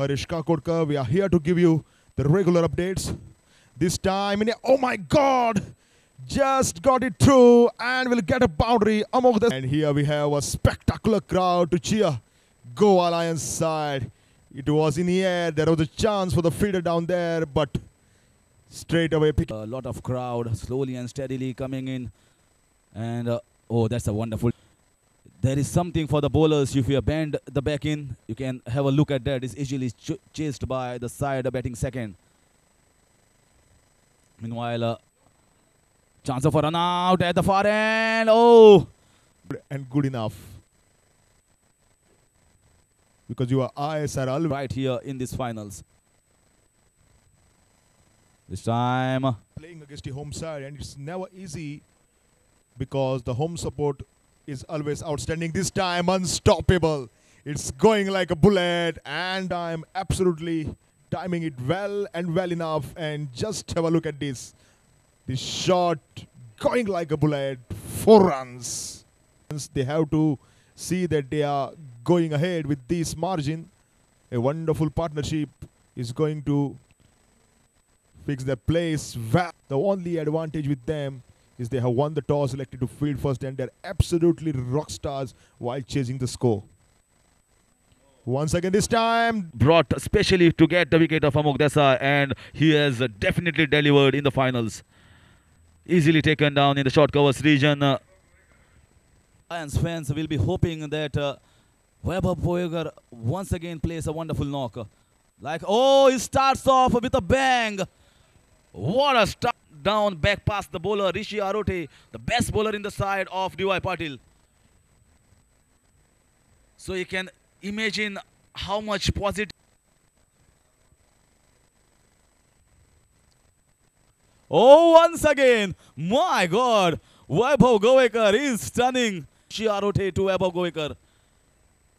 Arishka Kotka, we are here to give you the regular updates. This time, oh my God! Just got it through and will get a boundary among the. And here we have a spectacular crowd to cheer Goa Lions side. It was in the air. There was a chance for the fielder down there, but straight away pick. A lot of crowd slowly and steadily coming in, and oh, that's a wonderful. There is something for the bowlers. If you bend the back in, you can have a look at that. It's easily chased by the side batting second. Meanwhile, chance of a run out at the far end. Oh, and good enough. Because your eyes are all right here in these finals. This time playing against the home side, and it's never easy because the home support is always outstanding. This time unstoppable. It's going like a bullet, and I'm absolutely timing it well and well enough. And just have a look at this. This shot going like a bullet. 4 runs. They have to see that they are going ahead with this margin. A wonderful partnership is going to fix their place. The only advantage with them is they have won the toss, elected to field first, and they're absolutely rock stars while chasing the score. Once again, this time brought specially to get the wicket of Amok Desai, and he has definitely delivered in the finals. Easily taken down in the short covers region. Lions fans will be hoping that Vaibhav Goekar once again plays a wonderful knock. Like, oh, he starts off with a bang. What a start down back past the bowler Rishi Arote, the best bowler in the side of D.Y. Patil. So you can imagine how much positive. Oh, once again, my God, Vaibhav Goekar is stunning. Rishi Arote to Vaibhav Goekar.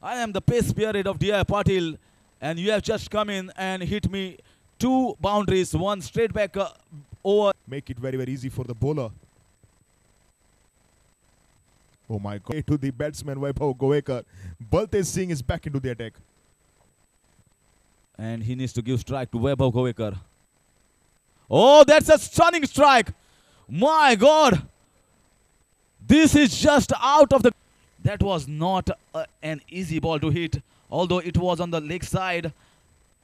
I am the pace spirit of D.I. Patil, and you have just come in and hit me 2 boundaries, 1 straight back over. Make it very, very easy for the bowler. Oh my God. To the batsman Vaibhav Goekar. Baltej Singh is back into the attack. And he needs to give strike to Vaibhav Goekar. Oh, that's a stunning strike. My God. This is just out of the... That was not an easy ball to hit, although it was on the leg side.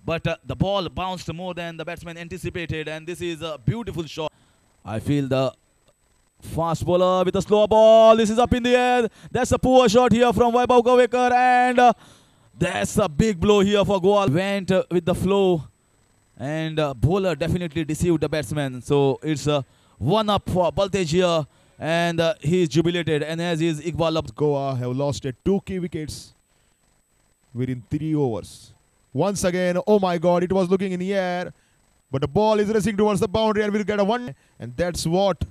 But the ball bounced more than the batsman anticipated, and this is a beautiful shot. I feel the fast bowler with a slow ball. This is up in the air. That's a poor shot here from Vaibhav Goekar, and that's a big blow here for Goa. Went with the flow, and bowler definitely deceived the batsman. So it's a 1-up for Baltej here, and he is jubilated, and as is Iqbal. Goa have lost 2 key wickets within 3 overs. Once again, oh my God, it was looking in the air, but the ball is racing towards the boundary and will get a 1. And that's what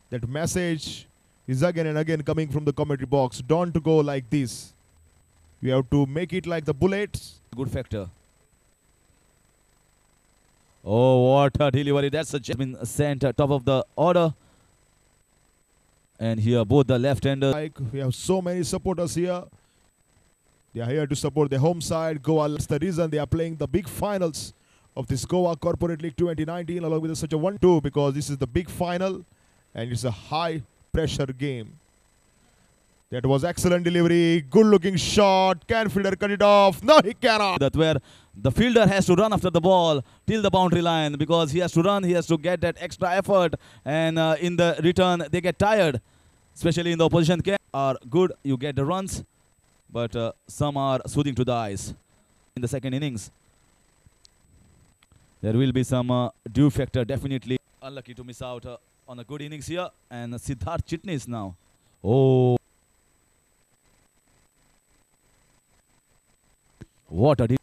that message is again and again coming from the commentary box. Don't go like this. You have to make it like the bullets. Good factor. Oh, what a delivery. That's a been sent top of the order. And here both the left-hander. Like, we have so many supporters here. They are here to support the home side. Goa. That's the reason they are playing the big finals of this Goa Corporate League 2019 along with such a 1-2, because this is the big final and it's a high pressure game. That was excellent delivery. Good looking shot. Can fielder cut it off? No, he cannot. That where the fielder has to run after the ball till the boundary line, because he has to run, he has to get that extra effort, and in the return they get tired, especially in the opposition camp. Are good, you get the runs, but some are soothing to the eyes. In the second innings, there will be some due factor, definitely. Unlucky to miss out on a good innings here, and Siddharth Chitnis now. Oh, what a...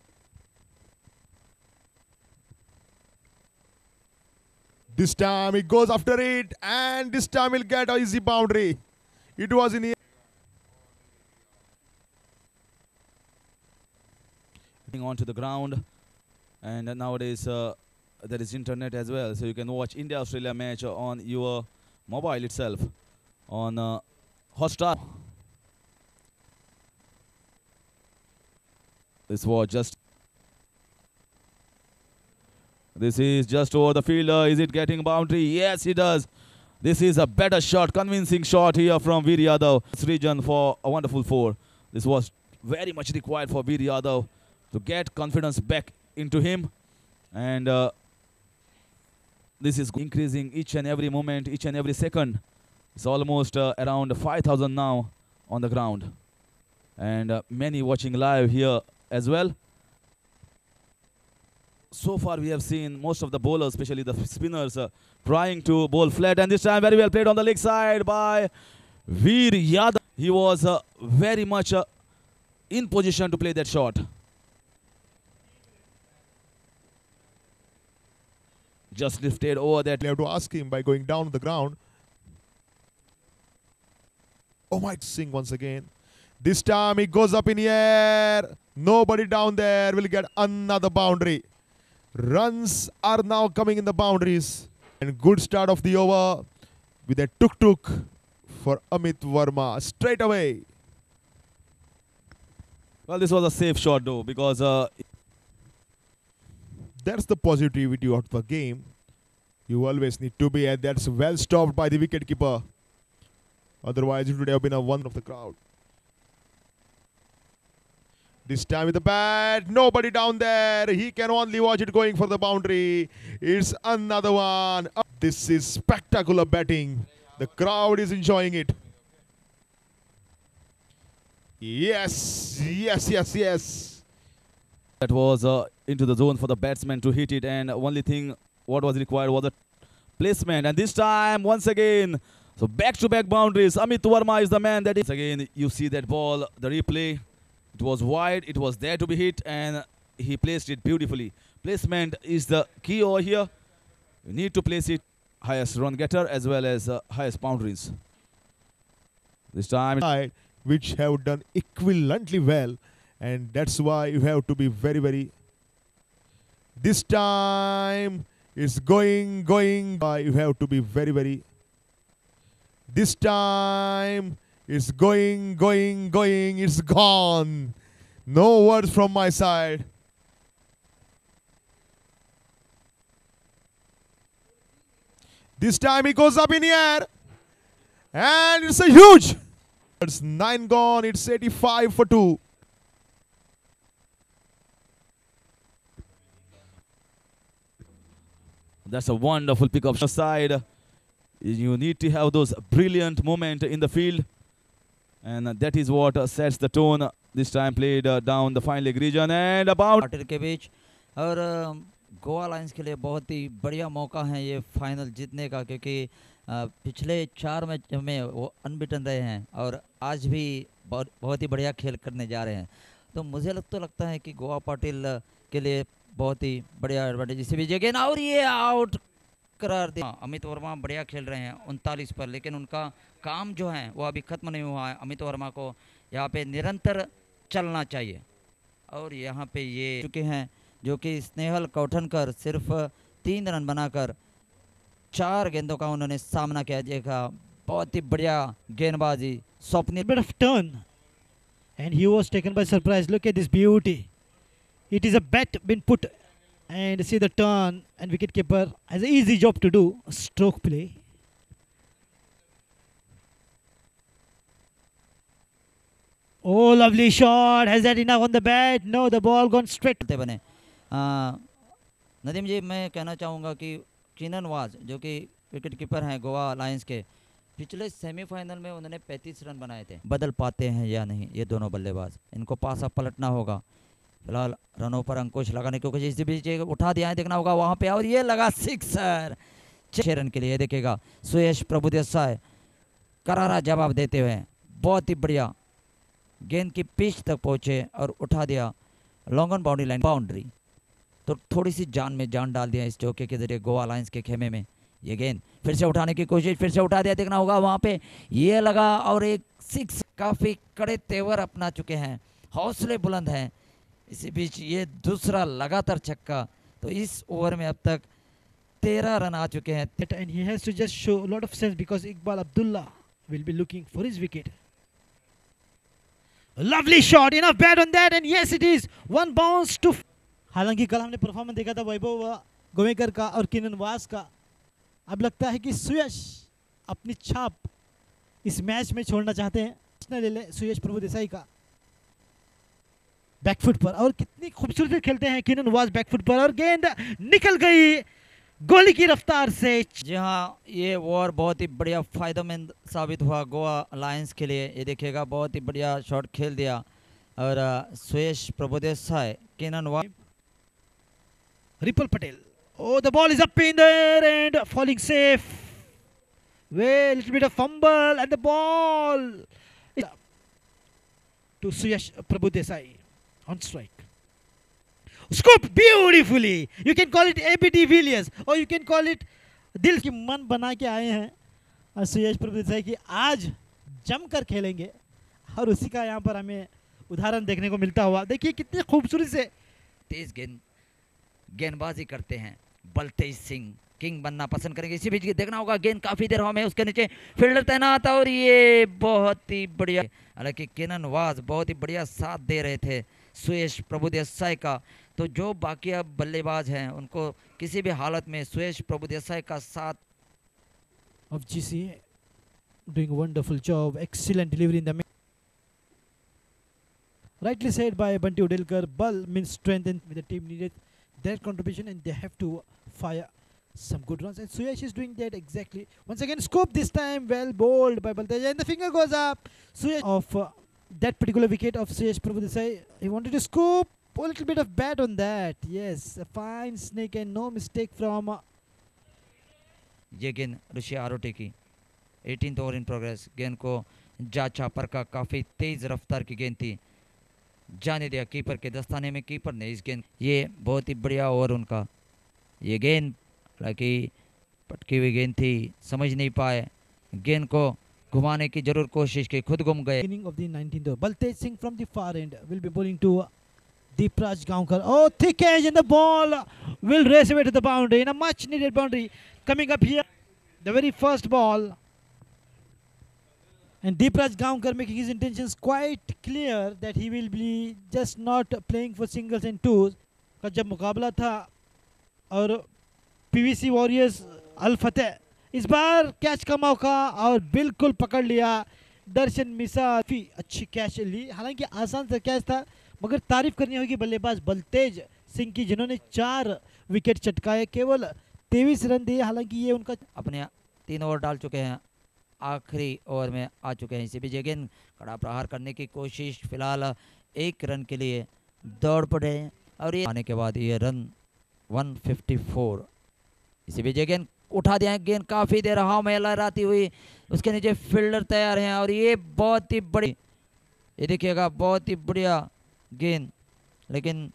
This time he goes after it, and this time he'll get an easy boundary. It was in the... onto the ground, and nowadays there is internet as well, so you can watch India-Australia match on your mobile itself on Hotstar. This was just This is just over the fielder. Is it getting boundary? Yes, it does. This is a better shot, convincing shot here from Veer Yadav. This region for a wonderful 4. This was very much required for Veer Yadav to get confidence back into him. And this is increasing each and every moment, each and every second. It's almost around 5,000 now on the ground. And many watching live here as well. So far we have seen most of the bowlers, especially the spinners, trying to bowl flat. And this time very well played on the leg side by Veer Yadav. He was very much in position to play that shot. Just lifted over that. You have to ask him by going down the ground. Oh my, Singh once again. This time he goes up in the air. Nobody down there will get another boundary. Runs are now coming in the boundaries. And good start of the over with a tuk-tuk for Amit Verma straight away. Well, this was a safe shot though, because that's the positivity of the game. You always need to be, and that's well stopped by the wicketkeeper. Otherwise, it would have been a one of the crowd. This time with the bat, nobody down there. He can only watch it going for the boundary. It's another one. This is spectacular batting. The crowd is enjoying it. Yes, yes, yes, yes. that was into the zone for the batsman to hit it, and only thing what was required was a placement. And this time, once again, so back-to-back boundaries. Amit Verma is the man that is. Again, you see that ball, the replay. It was wide, it was there to be hit, and he placed it beautifully. Placement is the key over here. You need to place it highest run getter as well as highest boundaries. This time, which have done equivalently well, and that's why you have to be very, very. This time it's going. You have to be very, very. This time it's going. It's gone. No words from my side. This time he goes up in the air, and it's a huge. It's 9 gone. It's 85 for 2. That's a wonderful pick-up side. You need to have those brilliant moments in the field, and that is what sets the tone. This time played down the fine leg region and about Patil के बीच और Goa Lions के लिए बहुत ही बढ़िया मौका है ये final जीतने का, क्योंकि पिछले 4 मैच में वो अनबिटन रहे हैं और आज भी बहुत ही बढ़िया खेल करने जा रहे हैं. तो मुझे लगता है कि गोवा पाटिल के लिए बहुत ही बढ़िया एडवांटेज. इसी बीच अगेन और ये आउट करार दिया. अमित वर्मा बढ़िया खेल रहे हैं 39 पर, लेकिन उनका काम जो है वो अभी खत्म नहीं हुआ है. अमित वर्मा को यहाँ पे निरंतर चलना चाहिए. और यहाँ पे ये चुके हैं जो कि स्नेहल कौठनकर सिर्फ 3 रन बनाकर 4 गेंदों का उन्होंने सामना किया. देखा बहुत ही बढ़िया गेंदबाजी. Swapnil bit of turn and he was taken by surprise. Look at this beauty. It is a bat been put, and see the turn, and wicketkeeper has an easy job to do. Stroke play. Oh, lovely shot. Has that enough on the bat? No, the ball gone straight. बने. नदीम जी, मैं कहना चाहूँगा कि किनन was जो कि wicket keeper हैं Goa Lions के, पिछले सेमीफाइनल में उन्होंने 35 रन बनाए थे. बदल पाते हैं या नहीं ये दोनों बल्लेबाज, इनको पासा पलटना होगा. फिलहाल रनों पर अंकुश लगाने की कोशिश, इसी बीच उठा दिया है, देखना होगा वहाँ पे, और ये लगा सिक्सर 6 रन के लिए. देखेगा सुयश प्रभुदेसाई करारा जवाब देते हुए बहुत ही बढ़िया गेंद की पिच तक पहुँचे और उठा दिया long on boundary line boundary. तो थोड़ी सी जान में जान डाल दिया इस चौके के जरिए गोवा लायंस के खेमे में. ये गेंद फिर से उठाने की कोशिश, फिर से उठा दिया, देखना होगा वहाँ पे, ये लगा और एक 6. काफ़ी कड़े तेवर अपना चुके हैं, हौसले बुलंद हैं. इसी बीच ये दूसरा लगातार छक्का. तो इस ओवर में अब तक 13 रन आ चुके हैं. And he has to just show a lot of sense because Iqbal Abdullah will be looking for his wicket. A lovely shot, enough bat on that, and yes it is. One bounce to. हालांकि कल हमने performance देखा था वैभव गोवेकर का और किनन was का। अब लगता है कि सुयश अपनी छाप इस मैच में छोड़ना चाहते हैं। ले ले सुयश प्रभुदेसाई का बैकफुट पर, और कितनी खूबसूरत से खेलते हैं किनन वाज बैकफुट पर, और गेंद निकल गई गोली की रफ्तार से। जी हाँ, ये ओवर बहुत ही बढ़िया फायदेमंद साबित हुआ गोवा अलायंस के लिए। ये देखिएगा बहुत ही बढ़िया शॉट खेल दिया, और Suyash Prabhudesai, Keenan Vaz, Ripple Patel. Oh, the ball is up in the air and falling safe. Well, little bit of fumble and the ball is up to Suyash Prabhudesai on strike. Scoop beautifully. You can call it AB de Villiers or you can call it दिल की मन बना के आए हैं सुयश प्रभुदेसाई की, आज जमकर खेलेंगे, और उसी का यहाँ पर हमें उदाहरण देखने को मिलता हुआ। देखिए कितनी खूबसूरती से तेज गेंदबाजी करते हैं। बलतेज सिंह किंग बनना पसंद करेंगे। इसी बीच देखना होगा, गेंद काफी देर हवा में, उसके नीचे फील्डर तैनात, और ये बहुत ही बढ़िया, हालांकि किनन वाज बहुत ही बढ़िया साथ दे रहे थे सुयश प्रभुदेसाई का। तो जो बाकी अब बल्लेबाज हैं उनको किसी भी हालत में सुयश प्रभुदेसाई का साथ। of GCL doing a wonderful job, excellent delivery in the middle. Rightly said by Bunty Udelkar, ball means strength and the team needed their contribution and they have to fire some good runs, and Suyash is doing that exactly. Once again scoop, this time well bowled by Balteja, and the finger goes up. Suyash of that particular wicket of Suyash Prabhudesai, he wanted to scoop, a little bit of bat on that. Yes, a fine snake and no mistake from ये गेंद ऋषि आरोटे की 18th over in progress. गेंद को जाचा पर का काफी तेज रफ्तार की गेंद थी, जाने दिया कीपर के दस्ताने में, कीपर ने इस गेंद, ये बहुत ही बढ़िया ओवर उनका। ये गेंद हालांकि पटकी हुई गेंद थी, समझ नहीं पाए, गेंद को घुमाने की जरूर कोशिश की, खुद घूम गए। beginning of the 19th over. Baltej Singh from the far end will be bowling to Deepraj Gaonkar. Oh, thick edge, and the ball will race away to the boundary, in a much needed boundary coming up here. The very first ball, and Deepraj Gaonkar making his intentions quite clear that he will be just not playing for singles and twos. का जब मुकाबला था और PVC warriors अल फतेह, इस बार catch का मौका और बिल्कुल पकड़ लिया दर्शन मिसा। अच्छी कैच ली, हालांकि आसान सा कैच था, मगर तारीफ करनी होगी बल्लेबाज बलतेज सिंह की, जिन्होंने 4 विकेट चटकाए, केवल 23 रन दिए। हालांकि ये उनका अपने 3 ओवर डाल चुके हैं, आखिरी ओवर में आ चुके हैं। इसी बीच गेंद कड़ा प्रहार करने की कोशिश, फिलहाल 1 रन के लिए दौड़ पड़े, और ये आने के बाद ये रन 154। इसी बीच गेंद उठा दिया, गेंद काफी देर हवा में लहराती हुई, उसके नीचे फील्डर तैयार हैं, और ये बहुत ही बड़ी, ये देखिएगा बहुत ही बढ़िया गेंद, लेकिन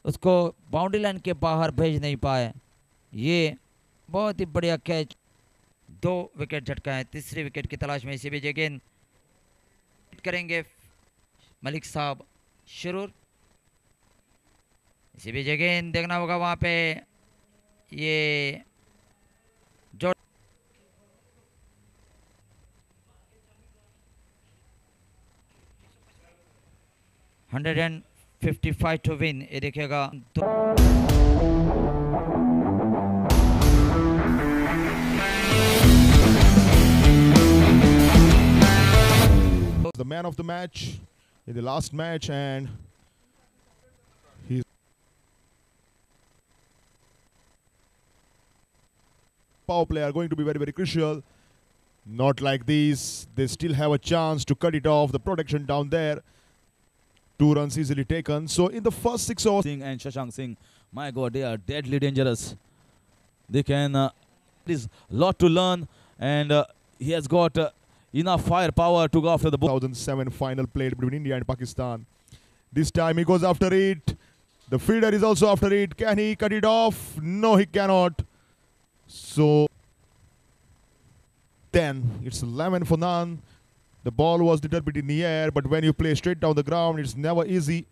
उसको बाउंड्री लाइन के बाहर भेज नहीं पाए। ये बहुत ही बढ़िया कैच, 2 विकेट झटकाए, तीसरी विकेट की तलाश में। इसी बीच गेंद करेंगे मलिक साहब शुरू। इसी बीच गेंद देखना होगा वहां पे, ये जो 155 टू विन, ये देखिएगा। The man of the match in the last match, and he's power play are going to be very, very crucial. Not like these, they still have a chance to cut it off. The protection down there, 2 runs easily taken. So in the first 6 overs, Singh and Shashank Singh, my God, they are deadly dangerous. They can, there is a lot to learn, and he has got enough firepower to go after the ball. 2007 final played between India and Pakistan. This time he goes after it. The fielder is also after it. Can he cut it off? No, he cannot. So then it's 11 for none. The ball was little bit in the air, but when you play straight down the ground, it's never easy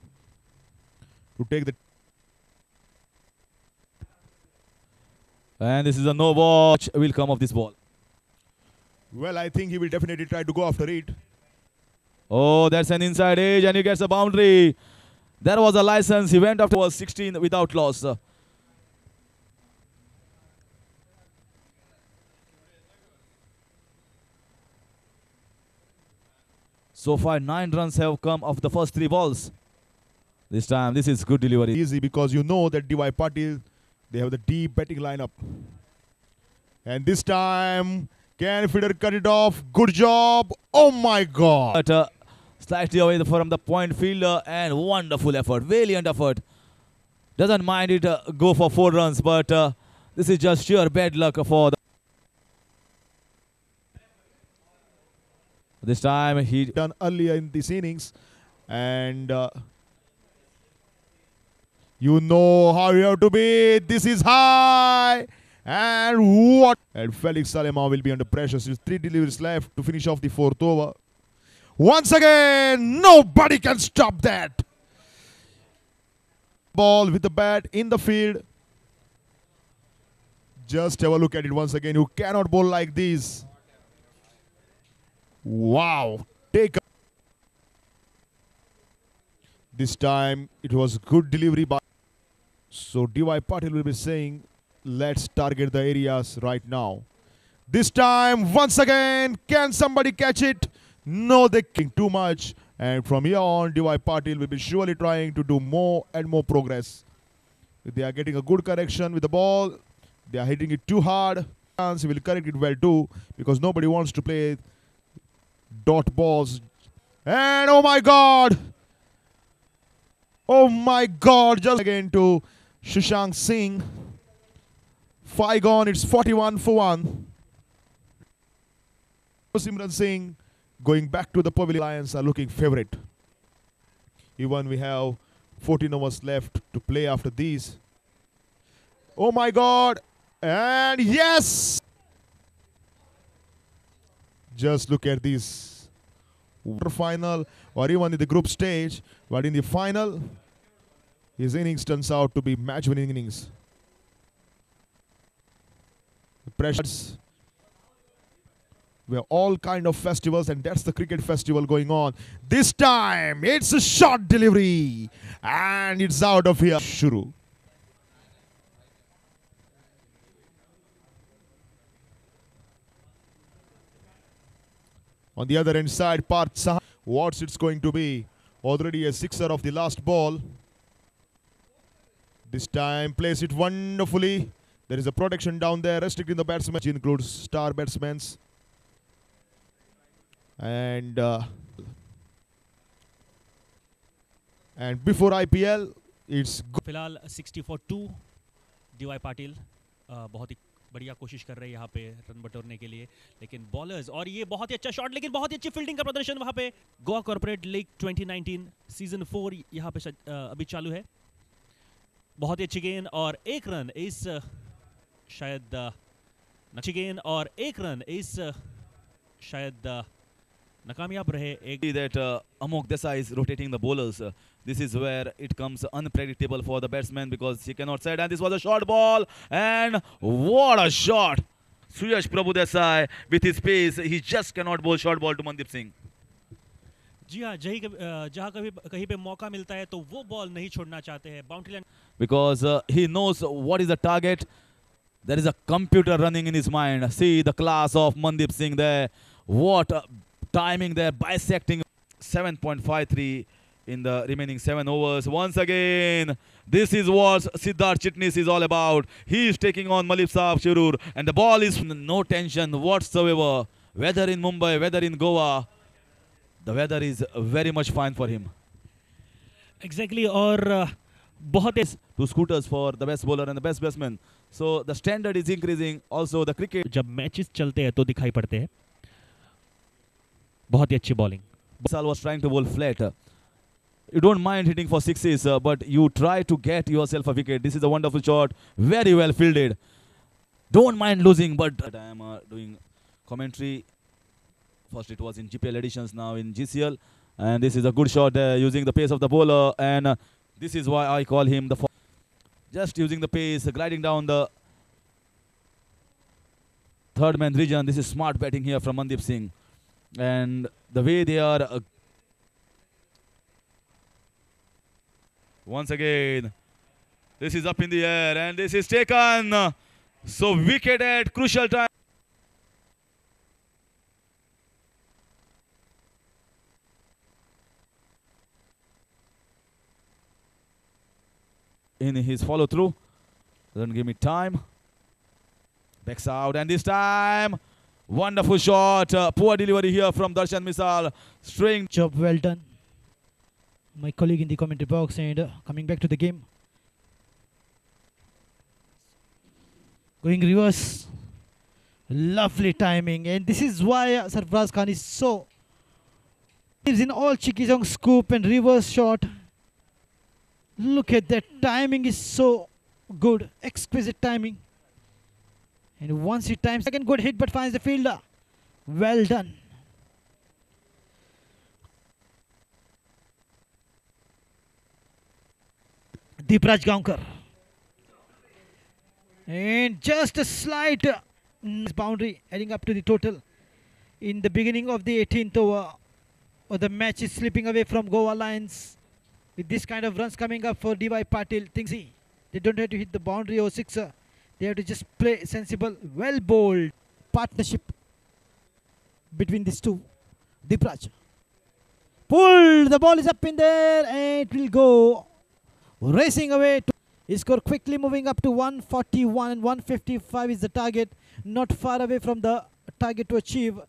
to take the. And this is a no ball. Will come of this ball. Well, I think he will definitely try to go after it. Oh, that's an inside edge, and he gets a boundary. There was a license. He went after was 16 without loss. So far, 9 runs have come off the first 3 balls. This time, this is good delivery. Easy because you know that DY Patil, they have the deep batting lineup. And this time, can Fielder cut it off? Good job. Oh my God. But slightly away from the point fielder, and wonderful effort, valiant effort. Doesn't mind it go for 4 runs, but this is just sheer bad luck for the. This time he Done earlier in this innings. And you know how you have to be. This is high. And what? And Felix Salema will be under pressure. So 3 deliveries left to finish off the 4th over. Once again, nobody can stop that. Ball with the bat in the field. Just have a look at it once again. You cannot bowl like this. Wow. Take a. This time it was good delivery by. So DY Patil will be saying, let's target the areas right now. This time, once again, can somebody catch it? No, they're kicking too much. And from here on, DY Patil will be surely trying to do more and more progress. They are getting a good correction with the ball. They are hitting it too hard. He will correct it well too, because nobody wants to play dot balls. And oh my God! Oh my God! Just again to Shashank Singh. 5 gone, it's 41 for 1. Simran Singh going back to the Pavilion. Lions are looking favourite. Even we have 14 overs left to play after these. Oh my God! And yes! Just look at this. Final or even in the group stage, but in the final, his innings turns out to be match-winning innings. The pressures. We have all kind of festivals, and that's the cricket festival going on. This time, it's a short delivery, and it's out of here. Shuru. On the other end side, Parth Saha. What's it's going to be? Already a 6er of the last ball. This time, plays it wonderfully. There is a protection down there, restricting the batsmen, which includes star batsmen. And before IPL, it's good. फिलहाल 60 for 2 DY Patil बहुत ही बढ़िया कोशिश कर रहे हैं यहाँ पे run बटोरने के लिए, लेकिन बॉलर्स और ये बहुत ही अच्छा शॉट, लेकिन बहुत ही अच्छी फील्डिंग का प्रदर्शन वहाँ पे। गोवा कॉर्पोरेट लीग 2019 सीजन 4 यहाँ पे अभी चालू है। बहुत ही अच्छी गेंद और 1 रन इस शायद अच्छी गेंद और 1 रन इस शायद नाकामयाब रहे। एक that Amok Desai is rotating the bowlers. This is where it comes unpredictable for the batsman because he cannot set. And this was a short ball. And what a shot! Suyash Prabhu Desai with his pace, he just cannot bowl short ball to Mandeep Singh. जी हाँ, जहाँ कभी कहीं पे मौका मिलता है तो वो बॉल नहीं छोड़ना चाहते हैं boundary line, Because he knows what is the target. There is a computer running in his mind. See the class of Mandeep Singh there. What timing there, bisecting. 7.53 in the remaining 7 overs. Once again, this is what Siddharth Chitnis is all about. He is taking on Malik Saab Shirur, and the ball is no tension whatsoever. Whether in Mumbai, whether in Goa, the weather is very much fine for him. Exactly और बहुत Two scooters for the best bowler and the best batsman. So the standard is increasing. Also the cricket. जब matches चलते हैं तो दिखाई पड़ते हैं। बहुत ही अच्छी bowling. Basal was trying to bowl flat. You don't mind hitting for 6s, but you try to get yourself a wicket. This is a wonderful shot. Very well fielded. Don't mind losing, but I am doing commentary. First it was in GPL editions, now in GCL. And this is a good shot using the pace of the bowler. And this is why I call him the... Just using the pace, gliding down the third man region. This is smart batting here from Mandeep Singh. And the way they are... once again, this is up in the air and this is taken. So wicket at crucial time. in his follow through. Doesn't give me time. Backs out, and this time, wonderful shot. Poor delivery here from Darshan Misal. String. Job well done. My colleague in the commentary box, and coming back to the game. Going reverse. Lovely timing, and this is why Sarfaraz Khan is so. He's in all Chikijong scoop and reverse shot. Look at that timing is so good, exquisite timing. And once he times, second good hit but finds the fielder. Well done. Deepraj Gaonkar. And just a slight boundary heading up to the total. In the beginning of the 18th over, the match is slipping away from Goa Lions. With this kind of runs coming up for D.Y. Patil, they don't have to hit the boundary or sixer. They have to just play sensible, well bowled partnership between these two. Deepraj. Pulled, the ball is up in there and it will go racing away. He score quickly moving up to 141 and 155 is the target. Not far away from the target to achieve.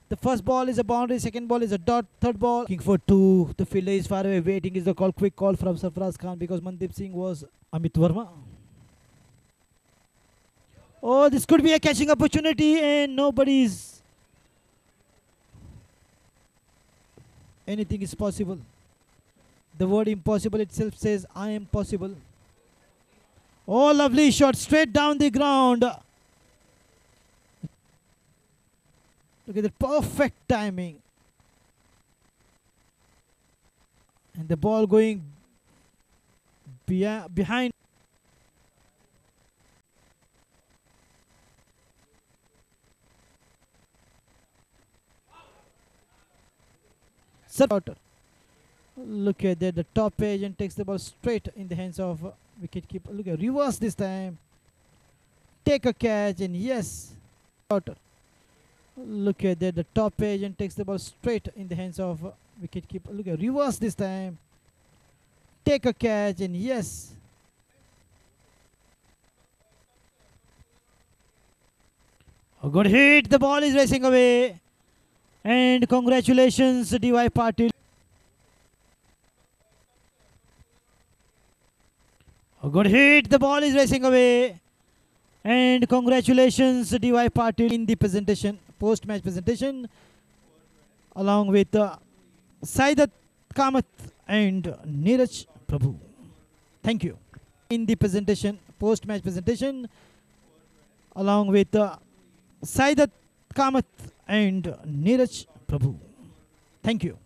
The first ball is a boundary, second ball is a dot, third ball. Looking for two, the fielder is far away, waiting is the call, quick call from Sarfaraz Khan because Mandeep Singh was Amit Verma. Oh, this could be a catching opportunity and nobody's. Anything is possible. The word impossible itself says, I am possible. Oh, lovely shot straight down the ground. Look at the perfect timing. And the ball going behind. Look at that, the top edge and takes the ball straight in the hands of wicket keeper. Look at reverse this time. Take a catch and yes. Look at that, the top edge and takes the ball straight in the hands of wicket keeper. Look at reverse this time. Take a catch and yes. A good hit, the ball is racing away. And congratulations D.Y. Patil. A good hit, the ball is racing away. And congratulations D.Y. Patil in the presentation, post-match presentation, along with Saidat Kamath and Neeraj Prabhu. Thank you. In the presentation, post-match presentation, along with Saidat Kamath and Neeraj Prabhu. Thank you.